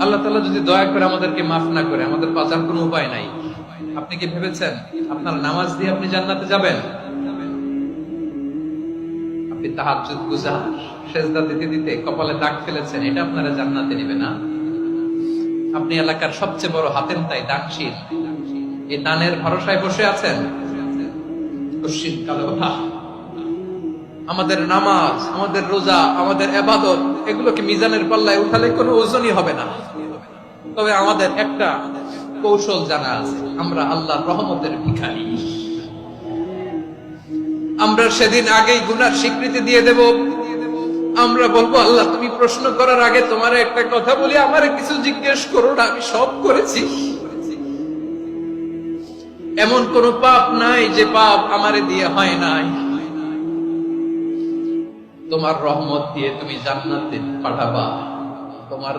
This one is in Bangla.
আল্লাহ তাআলা যদি দয়া করে আমাদেরকে মাফ না করে, আমাদের বাঁচার কোনো উপায় নাই। আপনি কি ভেবেছেন আপনার নামাজ দিয়ে আপনি জান্নাতে যাবেন? আপনি তাহাজ্জুদ গুজার, সেজদা দিতে দিতে কপালে দাগ ফেলেছেন, এটা আপনারা জান্নাতে নেবে না। আপনি এলাকার সবচেয়ে বড় হাতেম তাই দানশীল, এই দানের ভরসায় বসে আছেন। কশিন কালো কথা, আমাদের নামাজ, আমাদের রোজা, আমাদের ইবাদত, এগুলোকে মিজানের পাল্লায় উঠালে কোনো ওজনই হবে না। তবে আমাদের একটা কৌশল জানা আছে, আমরা আল্লাহর রহমতের ভিখারি। আমরা সেদিন আগেই গুনার স্বীকৃতি দিয়ে দেব। আমরা বলবো, আল্লাহ তুমি প্রশ্ন করার আগে তোমার একটা কথা বলি, আমারে কিছু জিজ্ঞেস করো না, আমি সব করেছি। এমন কোন পাপ নাই যে পাপ আমারে দিয়ে হয় নাই। তোমার রহমত দিয়ে তুমি জান্নাতে পাঠাবা। তোমার